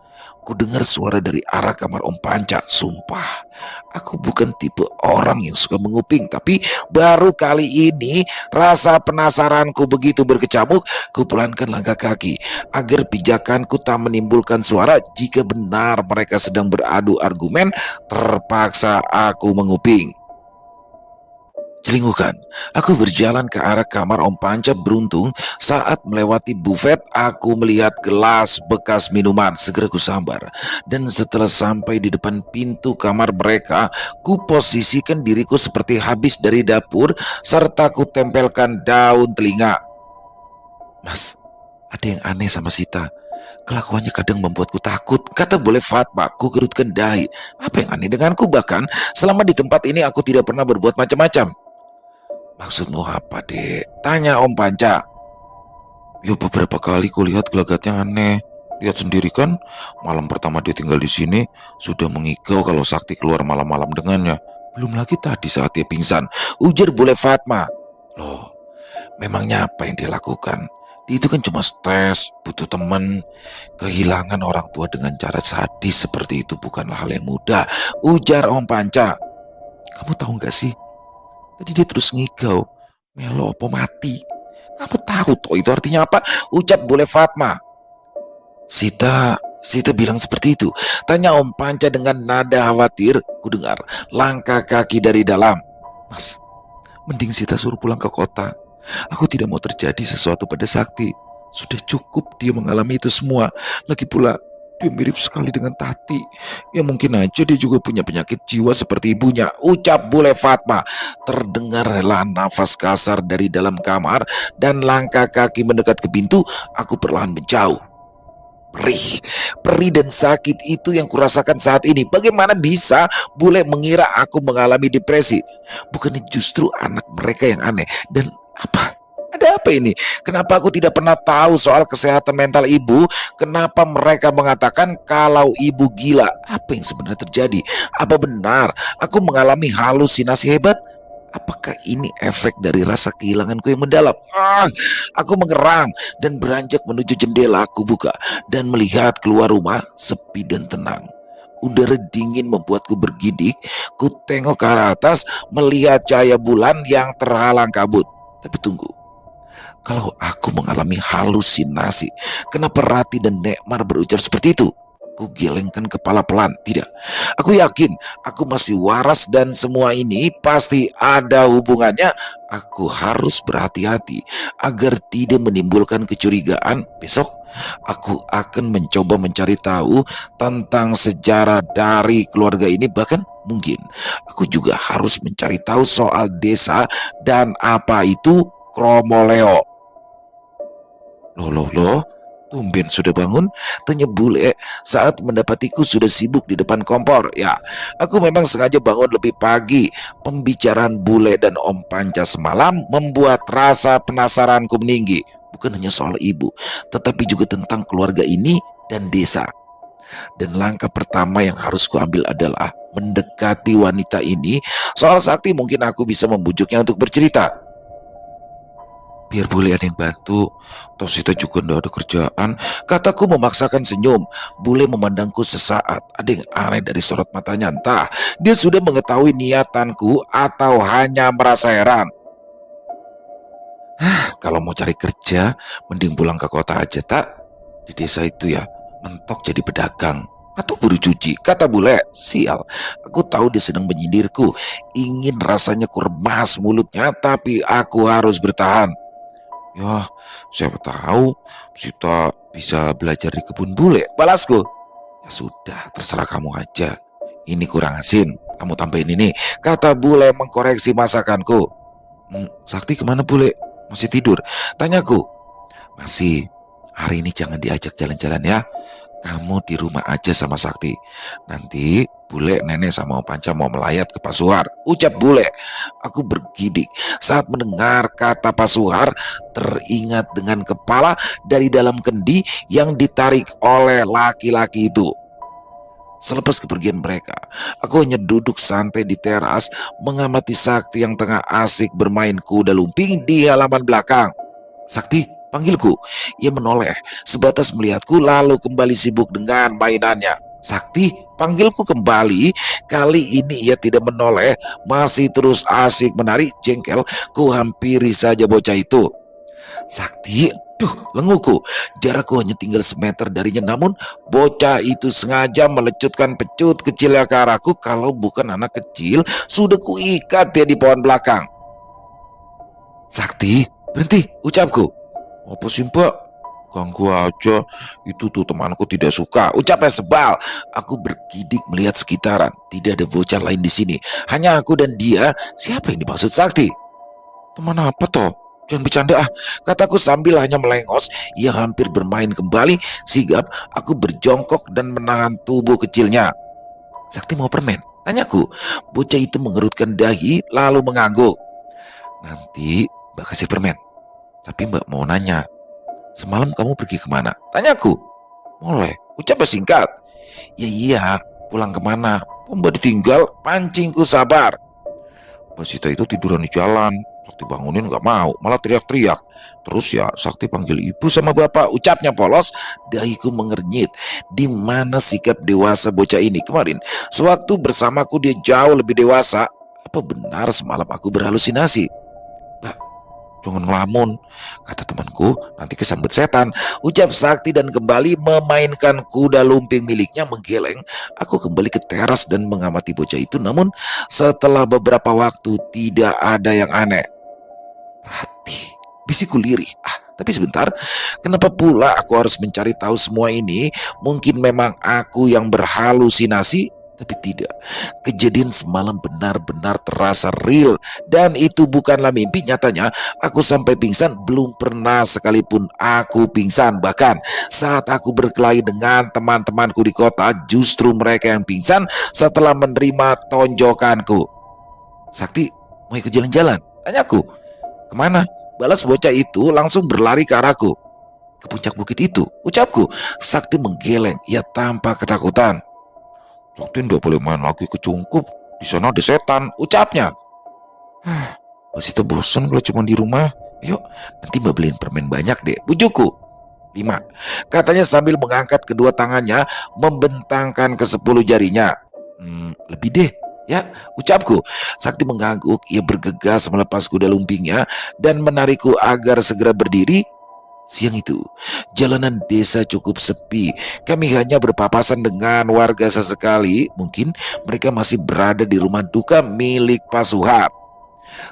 ku dengar suara dari arah kamar Om Panca. Sumpah, aku bukan tipe orang yang suka menguping, tapi baru kali ini rasa penasaranku begitu berkecamuk. Ku pelankan langkah kaki agar pijakanku tak menimbulkan suara. Jika benar mereka sedang beradu argumen, terpaksa aku menguping. Celingukan, aku berjalan ke arah kamar Om Panca. Beruntung saat melewati bufet, aku melihat gelas bekas minuman. Segera ku sambar. Dan setelah sampai di depan pintu kamar mereka, ku posisikan diriku seperti habis dari dapur, serta ku tempelkan daun telinga. Mas, ada yang aneh sama Sita. Kelakuannya kadang membuatku takut, kata boleh Fatma. Ku gerutkan dahi. Apa yang aneh denganku? Bahkan selama di tempat ini aku tidak pernah berbuat macam-macam. Maksudmu apa, Dek? Tanya Om Panca. Ya beberapa kali kulihat gelagatnya aneh. Lihat sendiri kan, malam pertama dia tinggal di sini sudah mengigau kalau Sakti keluar malam-malam dengannya. Belum lagi tadi saat dia pingsan, ujar bule Fatma. Loh, memangnya apa yang dia lakukan? Dia itu kan cuma stres, butuh teman. Kehilangan orang tua dengan cara sadis seperti itu bukanlah hal yang mudah, ujar Om Panca. Kamu tahu gak sih? Tadi dia terus ngigau, melo apa mati. Kamu tahu toh itu artinya apa? Ucap boleh Fatma. Sita bilang seperti itu. Tanya Om Panca dengan nada khawatir. Ku dengar langkah kaki dari dalam. Mas, mending Sita suruh pulang ke kota. Aku tidak mau terjadi sesuatu pada Sakti. Sudah cukup dia mengalami itu semua. Lagi pula, Dia mirip sekali dengan Tati. Ya mungkin aja dia juga punya penyakit jiwa seperti ibunya, ucap bule Fatma. Terdengar helaan nafas kasar dari dalam kamar dan langkah kaki mendekat ke pintu. Aku perlahan menjauh. Perih, perih dan sakit itu yang kurasakan saat ini. Bagaimana bisa bule mengira aku mengalami depresi? Bukannya justru anak mereka yang aneh? Dan apa? Ada apa ini? Kenapa aku tidak pernah tahu soal kesehatan mental ibu? Kenapa mereka mengatakan kalau ibu gila? Apa yang sebenarnya terjadi? Apa benar aku mengalami halusinasi hebat? Apakah ini efek dari rasa kehilanganku yang mendalam? Aku mengerang dan beranjak menuju jendela. Aku buka dan melihat keluar rumah sepi dan tenang. Udara dingin membuatku bergidik. Ku tengok ke arah atas melihat cahaya bulan yang terhalang kabut. Tapi tunggu, kalau aku mengalami halusinasi, kenapa Rati dan Nekmar berucap seperti itu? Ku gelengkan kepala pelan. Tidak, aku yakin aku masih waras dan semua ini pasti ada hubungannya. Aku harus berhati-hati agar tidak menimbulkan kecurigaan. Besok aku akan mencoba mencari tahu tentang sejarah dari keluarga ini. Bahkan mungkin aku juga harus mencari tahu soal desa dan apa itu Kromoleo. Loh, tumben sudah bangun, tanya bule saat mendapatiku sudah sibuk di depan kompor. Ya, aku memang sengaja bangun lebih pagi. Pembicaraan bule dan Om Panca semalam membuat rasa penasaranku meninggi. Bukan hanya soal ibu, tetapi juga tentang keluarga ini dan desa. Dan langkah pertama yang harus kuambil adalah mendekati wanita ini. Soal Sakti mungkin aku bisa membujuknya untuk bercerita. Biar bule ada yang bantu, toh kita juga ndak ada kerjaan, kataku memaksakan senyum. Bule memandangku sesaat, ada yang aneh dari sorot matanya. Entah dia sudah mengetahui niatanku atau hanya merasa heran. Kalau mau cari kerja, mending pulang ke kota aja, tak? Di desa itu ya, mentok jadi pedagang atau buru cuci, kata bule. Sial, aku tahu dia sedang menyindirku. Ingin rasanya kuremas mulutnya, tapi aku harus bertahan. Ya, siapa tahu Sita bisa belajar di kebun bule, balasku. Ya sudah, terserah kamu aja. Ini kurang asin, kamu tambahin ini, kata bule mengkoreksi masakanku. Sakti kemana bule? Masih tidur? Tanyaku. Masih. Hari ini jangan diajak jalan-jalan ya. Kamu di rumah aja sama Sakti. Nanti bule, nenek sama Om Panca mau melayat ke Pasuar, ucap bule. Aku bergidik saat mendengar kata Pasuar, teringat dengan kepala dari dalam kendi yang ditarik oleh laki-laki itu. Selepas kepergian mereka, aku hanya duduk santai di teras mengamati Sakti yang tengah asik bermain kuda lumping di halaman belakang. Sakti, panggilku. Ia menoleh sebatas melihatku lalu kembali sibuk dengan mainannya. Sakti, panggilku kembali. Kali ini ia tidak menoleh, masih terus asik menari. Jengkel, ku hampiri saja bocah itu. Sakti, lenguku. Jarakku hanya tinggal semeter darinya, namun bocah itu sengaja melecutkan pecut kecilnya ke arahku. Kalau bukan anak kecil, sudah kuikat dia di pohon belakang. Sakti, berhenti, ucapku. Apa sih mbak? Ganggu aja, itu tuh temanku tidak suka, ucapnya sebal. Aku bergidik melihat sekitaran, tidak ada bocah lain di sini, hanya aku dan dia. Siapa yang dimaksud Sakti? Teman apa toh? Jangan bercanda kataku sambil hanya melengos. Ia hampir bermain kembali. Sigap aku berjongkok dan menahan tubuh kecilnya. Sakti mau permen? Tanyaku. Bocah itu mengerutkan dahi lalu mengangguk. Nanti mbak kasih permen. Tapi mbak mau nanya, semalam kamu pergi kemana? Tanyaku. Mulai, ucapnya singkat. Ya iya, pulang kemana? Mbak ditinggal, pancingku sabar. Mbak Sita itu tiduran di jalan. Sakti bangunin gak mau, malah teriak-teriak. Terus ya Sakti panggil ibu sama bapak, ucapnya polos. Dahiku mengernyit. Di mana sikap dewasa bocah ini kemarin? Sewaktu bersamaku dia jauh lebih dewasa. Apa benar semalam aku berhalusinasi? Mbak, jangan ngelamun, kata temanku, nanti kesambet setan, ucap Sakti dan kembali memainkan kuda lumping miliknya menggeleng. Aku kembali ke teras dan mengamati bocah itu, namun setelah beberapa waktu tidak ada yang aneh. Rati, bisikku lirih. Tapi sebentar, kenapa pula aku harus mencari tahu semua ini? Mungkin memang aku yang berhalusinasi, tapi tidak. Kejadian semalam benar-benar terasa real dan itu bukanlah mimpi. Nyatanya aku sampai pingsan belum pernah sekalipun aku pingsan. Bahkan saat aku berkelahi dengan teman-temanku di kota, justru mereka yang pingsan setelah menerima tonjokanku. Sakti, mau ikut jalan-jalan? Tanyaku. Kemana? Balas bocah itu langsung berlari ke arahku. Ke puncak bukit itu, ucapku. Sakti menggeleng, ia tanpa ketakutan. Sakti tidak boleh main lagi ke Cungkup. Di sana ada setan, ucapnya. Masih bosan kalau cuma di rumah. Yuk, nanti mbak beliin permen banyak deh, bujukku. 5, katanya sambil mengangkat kedua tangannya, membentangkan ke 10 jarinya. Lebih deh, ya, ucapku. Sakti mengangguk, ia bergegas melepas kuda lumpingnya dan menarikku agar segera berdiri. Siang itu, jalanan desa cukup sepi. Kami hanya berpapasan dengan warga sesekali. Mungkin mereka masih berada di rumah duka milik Pak Suhar.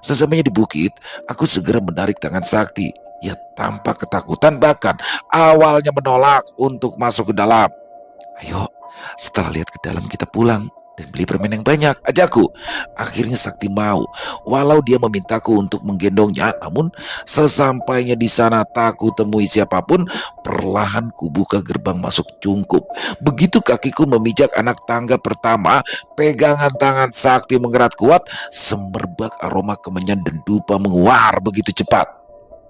Sesampainya di bukit, aku segera menarik tangan Sakti. Ia tampak ketakutan, bahkan awalnya menolak untuk masuk ke dalam. Ayo, setelah lihat ke dalam kita pulang dan beli permen yang banyak, ajakku. Akhirnya Sakti mau, walau dia memintaku untuk menggendongnya. Namun sesampainya di sana tak ku temui siapapun. Perlahan ku buka gerbang masuk Cungkup. Begitu kakiku memijak anak tangga pertama, pegangan tangan Sakti mengerat kuat. Semerbak aroma kemenyan dan dupa menguar begitu cepat.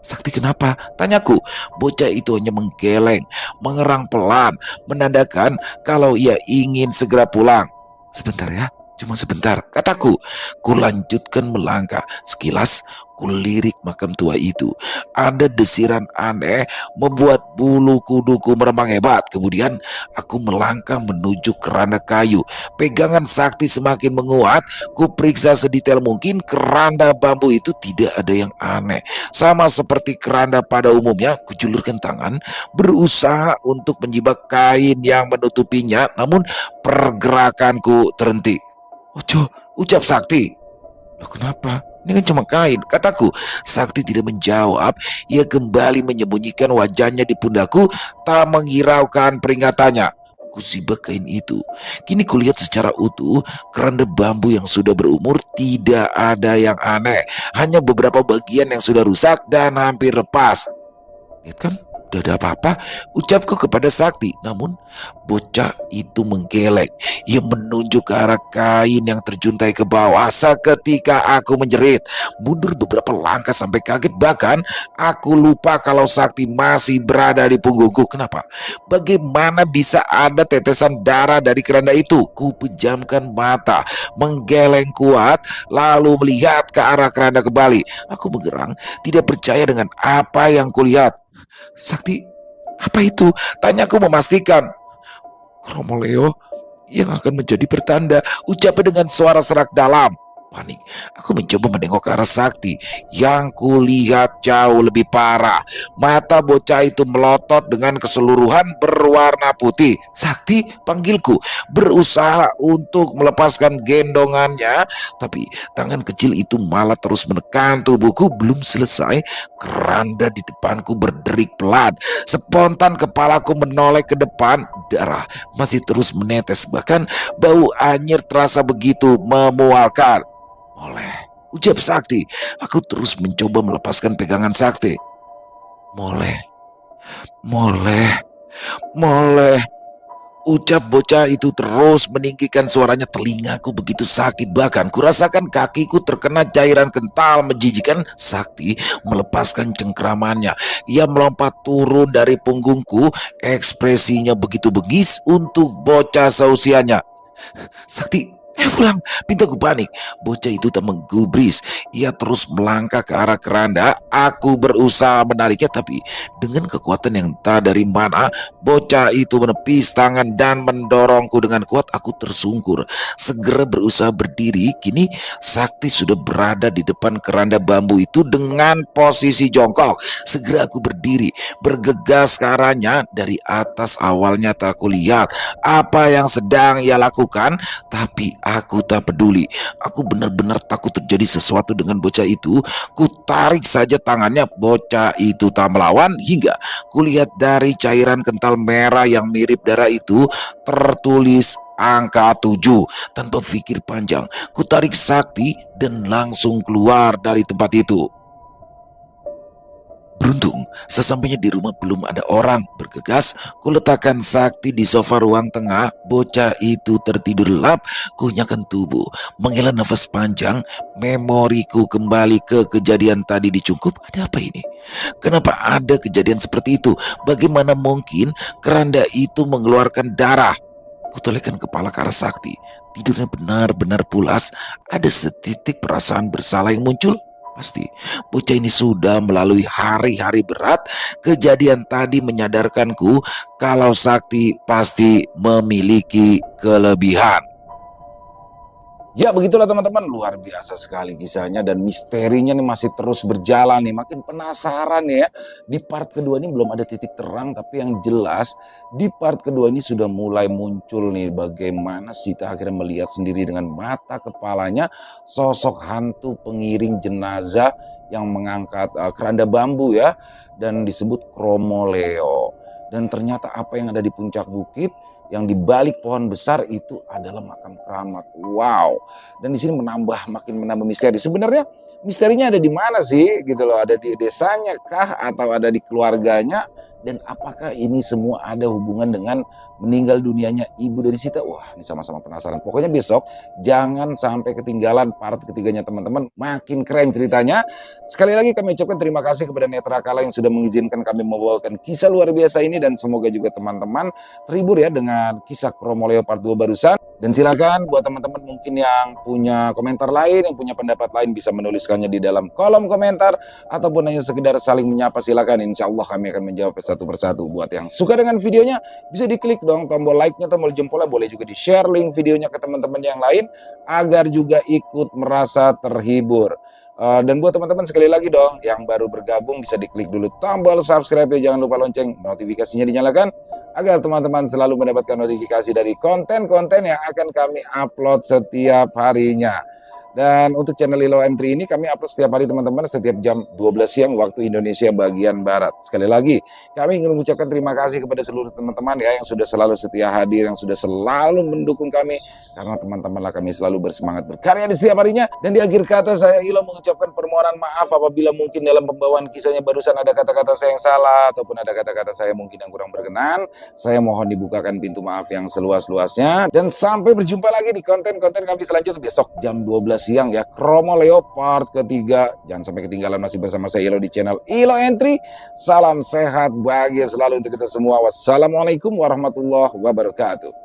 Sakti, kenapa? Tanyaku. Bocah itu hanya menggeleng, mengerang pelan, menandakan kalau ia ingin segera pulang. Sebentar ya, cuma sebentar, kataku. Kulanjutkan melangkah. Sekilas kulirik makam tua itu. Ada desiran aneh membuat bulu kuduku meremang hebat. Kemudian aku melangkah menuju keranda kayu. Pegangan Sakti semakin menguat. Kuperiksa sedetail mungkin. Keranda bambu itu tidak ada yang aneh. Sama seperti keranda pada umumnya. Kujulurkan tangan, berusaha untuk menjibak kain yang menutupinya. Namun pergerakanku terhenti. Ojo, ucap Sakti. Loh, kenapa? Ini kan cuma kain, kataku. Sakti tidak menjawab. Ia kembali menyembunyikan wajahnya di pundakku, tak menghiraukan peringatannya. Kusibak kain itu. Kini kulihat secara utuh, keranda bambu yang sudah berumur. Tidak ada yang aneh, hanya beberapa bagian yang sudah rusak dan hampir lepas. Lihat kan, tidak ada apa-apa, ucapku kepada Sakti. Namun bocah itu menggeleng. Ia menunjuk ke arah kain yang terjuntai ke bawah. Seketika aku menjerit, mundur beberapa langkah sampai kaget. Bahkan aku lupa kalau Sakti masih berada di punggungku. Kenapa? Bagaimana bisa ada tetesan darah dari keranda itu? Ku pejamkan mata, menggeleng kuat, lalu melihat ke arah keranda kembali. Aku menggerang, tidak percaya dengan apa yang kulihat. Sakti, apa itu? Tanyaku memastikan. Kromoleo yang akan menjadi pertanda, ucapnya dengan suara serak dalam. Panik, aku mencoba menengok ke arah Sakti. Yang kulihat jauh lebih parah. Mata bocah itu melotot dengan keseluruhan berwarna putih. Sakti, panggilku, berusaha untuk melepaskan gendongannya. Tapi tangan kecil itu malah terus menekan tubuhku. Belum selesai, keranda di depanku berderik pelan. Spontan kepalaku menoleh ke depan. Darah masih terus menetes. Bahkan bau anyir terasa begitu memualkan. Moleh, ucap Sakti. Aku terus mencoba melepaskan pegangan Sakti. Moleh, moleh, moleh, ucap bocah itu terus meninggikan suaranya. Telingaku begitu sakit, bahkan kurasakan kakiku terkena cairan kental menjijikan. Sakti melepaskan cengkeramannya. Ia melompat turun dari punggungku. Ekspresinya begitu bengis untuk bocah seusianya. Sakti, pulang, pintaku panik. Bocah itu tak menggubris. Ia terus melangkah ke arah keranda. Aku berusaha menariknya, tapi dengan kekuatan yang tak dari mana, bocah itu menepis tangan dan mendorongku dengan kuat. Aku tersungkur, segera berusaha berdiri. Kini Sakti sudah berada di depan keranda bambu itu dengan posisi jongkok. Segera aku berdiri, bergegas ke arahnya. Dari atas awalnya tak kulihat apa yang sedang ia lakukan, tapi Aku tak peduli. Aku benar-benar takut terjadi sesuatu dengan bocah itu. Ku tarik saja tangannya. Bocah itu tak melawan hingga kulihat dari cairan kental merah yang mirip darah itu tertulis angka 7. Tanpa pikir panjang, ku tarik sakti dan langsung keluar dari tempat itu. Beruntung, sesampainya di rumah belum ada orang. Bergegas, kuletakkan sakti di sofa ruang tengah. Bocah itu tertidur lelap, kunyakan tubuh, menghela nafas panjang. Memoriku kembali ke kejadian tadi dicungkup. Ada apa ini? Kenapa ada kejadian seperti itu? Bagaimana mungkin keranda itu mengeluarkan darah? Kutolehkan kepala ke arah sakti. Tidurnya benar-benar pulas. Ada setitik perasaan bersalah yang muncul. Pasti bocah ini sudah melalui hari-hari berat. Kejadian tadi menyadarkanku kalau sakti pasti memiliki kelebihan. Ya begitulah teman-teman, luar biasa sekali kisahnya dan misterinya nih masih terus berjalan nih. Makin penasaran ya. Di part kedua ini belum ada titik terang, tapi yang jelas di part kedua ini sudah mulai muncul nih bagaimana Sita akhirnya melihat sendiri dengan mata kepalanya sosok hantu pengiring jenazah yang mengangkat keranda bambu ya, dan disebut Kromoleo. Dan ternyata apa yang ada di puncak bukit yang di balik pohon besar itu adalah makam keramat. Wow. Dan di sini makin menambah misteri. Sebenarnya misterinya ada di mana sih gitu loh? Ada di desanya kah atau ada di keluarganya? Dan apakah ini semua ada hubungan dengan meninggal dunianya ibu dari Sita? Wah, ini sama-sama penasaran. Pokoknya besok jangan sampai ketinggalan part ketiganya teman-teman. Makin keren ceritanya. Sekali lagi kami ucapkan terima kasih kepada Netra Kala yang sudah mengizinkan kami membawakan kisah luar biasa ini, dan semoga juga teman-teman terhibur ya dengan kisah Kromoleo part 2 barusan. Dan silakan buat teman-teman mungkin yang punya komentar lain, yang punya pendapat lain bisa menuliskannya di dalam kolom komentar ataupun hanya sekedar saling menyapa, silakan. Insya Allah kami akan menjawab satu persatu. Buat yang suka dengan videonya bisa diklik dong tombol like-nya, tombol jempolnya, boleh juga di-share link videonya ke teman-teman yang lain agar juga ikut merasa terhibur. Dan buat teman-teman sekali lagi dong yang baru bergabung bisa diklik dulu tombol subscribe ya, jangan lupa lonceng notifikasinya dinyalakan agar teman-teman selalu mendapatkan notifikasi dari konten-konten yang akan kami upload setiap harinya. Dan untuk channel Ilo M3 ini kami upload setiap hari teman-teman, setiap jam 12 siang waktu Indonesia bagian Barat. Sekali lagi kami ingin mengucapkan terima kasih kepada seluruh teman-teman ya yang sudah selalu setia hadir, yang sudah selalu mendukung kami, karena teman-temanlah kami selalu bersemangat berkarya di setiap harinya. Dan di akhir kata saya Ilo mengucapkan permohonan maaf apabila mungkin dalam pembawaan kisahnya barusan ada kata-kata saya yang salah ataupun ada kata-kata saya mungkin yang kurang berkenan. Saya mohon dibukakan pintu maaf yang seluas-luasnya, dan sampai berjumpa lagi di konten-konten kami selanjutnya besok jam 12 siang ya, Kromoleo part ketiga. Jangan sampai ketinggalan, masih bersama saya Ilo di channel Ilo Entry. Salam sehat, bahagia selalu untuk kita semua. Wassalamualaikum warahmatullahi wabarakatuh.